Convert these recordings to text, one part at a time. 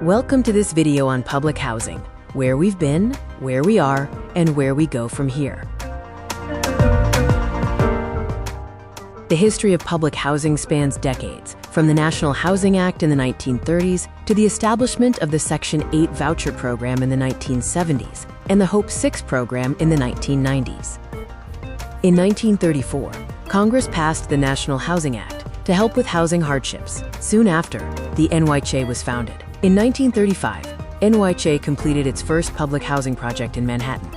Welcome to this video on public housing, where we've been, where we are, and where we go from here. The history of public housing spans decades, from the National Housing Act in the 1930s to the establishment of the Section 8 voucher program in the 1970s and the Hope 6 program in the 1990s. In 1934, Congress passed the National Housing Act to help with housing hardships. Soon after, the NYCHA was founded. In 1935, NYCHA completed its first public housing project in Manhattan.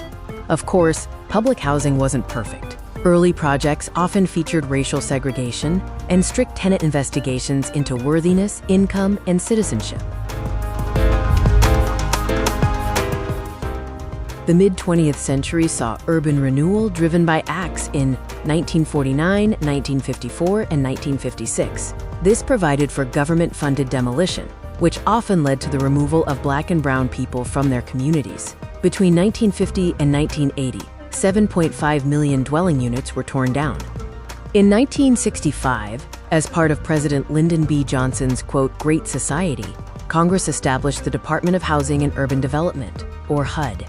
Of course, public housing wasn't perfect. Early projects often featured racial segregation and strict tenant investigations into worthiness, income, and citizenship. The mid-20th century saw urban renewal driven by acts in 1949, 1954, and 1956. This provided for government-funded demolition, which often led to the removal of Black and brown people from their communities. Between 1950 and 1980, 7.5 million dwelling units were torn down. In 1965, as part of President Lyndon B. Johnson's, quote, Great Society, Congress established the Department of Housing and Urban Development, or HUD.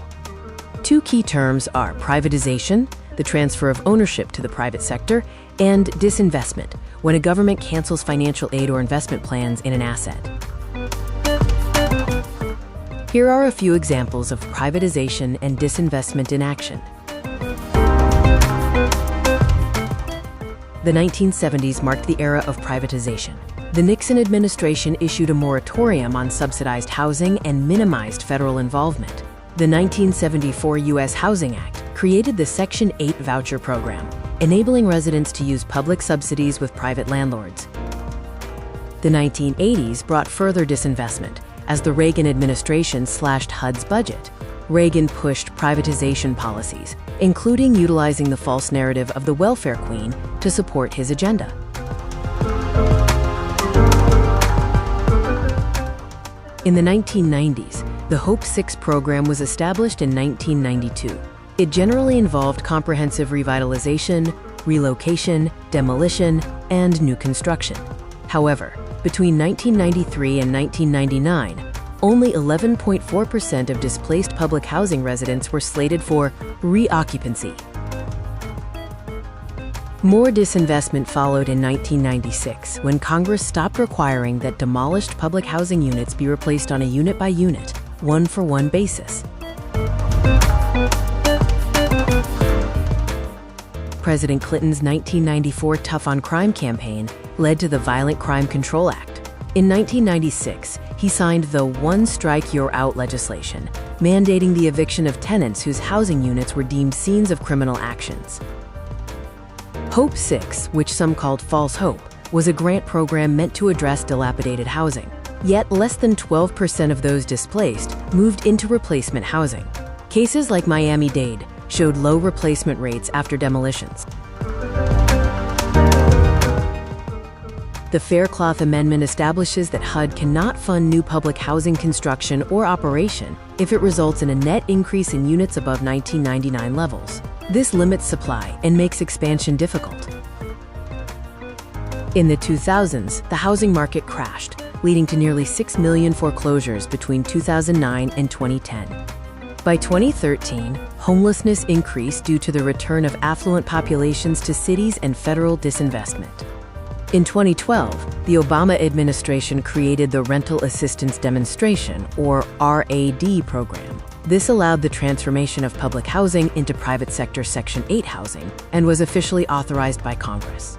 Two key terms are privatization, the transfer of ownership to the private sector, and disinvestment, when a government cancels financial aid or investment plans in an asset. Here are a few examples of privatization and disinvestment in action. The 1970s marked the era of privatization. The Nixon administration issued a moratorium on subsidized housing and minimized federal involvement. The 1974 U.S. Housing Act created the Section 8 voucher program, enabling residents to use public subsidies with private landlords. The 1980s brought further disinvestment as the Reagan administration slashed HUD's budget. Reagan pushed privatization policies, including utilizing the false narrative of the welfare queen to support his agenda. In the 1990s, the Hope 6 program was established in 1992. It generally involved comprehensive revitalization, relocation, demolition, and new construction. However, between 1993 and 1999, only 11.4% of displaced public housing residents were slated for reoccupancy. More disinvestment followed in 1996, when Congress stopped requiring that demolished public housing units be replaced on a unit-by-unit, one-for-one basis. President Clinton's 1994 Tough on Crime campaign led to the Violent Crime Control Act. In 1996, he signed the One Strike You're Out legislation, mandating the eviction of tenants whose housing units were deemed scenes of criminal actions. Hope 6, which some called False Hope, was a grant program meant to address dilapidated housing. Yet less than 12% of those displaced moved into replacement housing. Cases like Miami-Dade showed low replacement rates after demolitions. The Faircloth Amendment establishes that HUD cannot fund new public housing construction or operation if it results in a net increase in units above 1999 levels. This limits supply and makes expansion difficult. In the 2000s, the housing market crashed, leading to nearly 6 million foreclosures between 2009 and 2010. By 2013, homelessness increased due to the return of affluent populations to cities and federal disinvestment. In 2012, the Obama administration created the Rental Assistance Demonstration, or RAD program. This allowed the transformation of public housing into private sector Section 8 housing and was officially authorized by Congress.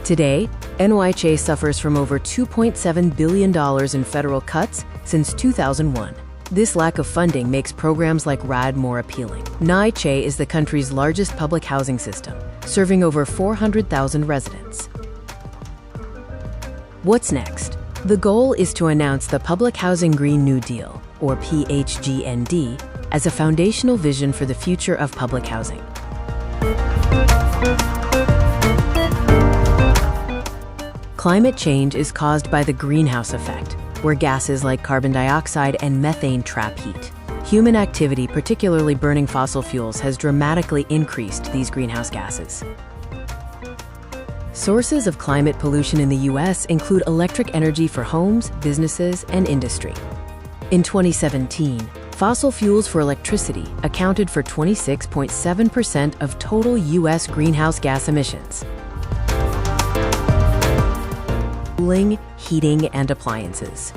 Today, NYCHA suffers from over $2.7 billion in federal cuts since 2001. This lack of funding makes programs like RAD more appealing. NYCHA is the country's largest public housing system, serving over 400,000 residents. What's next? The goal is to announce the Public Housing Green New Deal, or PHGND, as a foundational vision for the future of public housing. Climate change is caused by the greenhouse effect, where gases like carbon dioxide and methane trap heat. Human activity, particularly burning fossil fuels, has dramatically increased these greenhouse gases. Sources of climate pollution in the U.S. include electric energy for homes, businesses, and industry. In 2017, fossil fuels for electricity accounted for 26.7% of total U.S. greenhouse gas emissions. Cooling, heating, and appliances.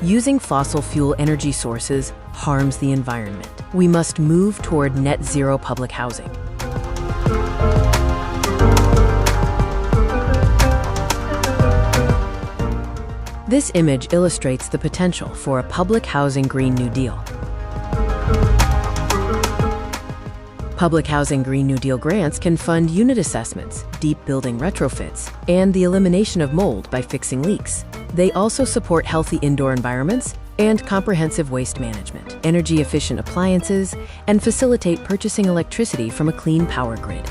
Using fossil fuel energy sources harms the environment. We must move toward net zero public housing. This image illustrates the potential for a public housing Green New Deal. Public Housing Green New Deal grants can fund unit assessments, deep building retrofits, and the elimination of mold by fixing leaks. They also support healthy indoor environments and comprehensive waste management, energy-efficient appliances, and facilitate purchasing electricity from a clean power grid.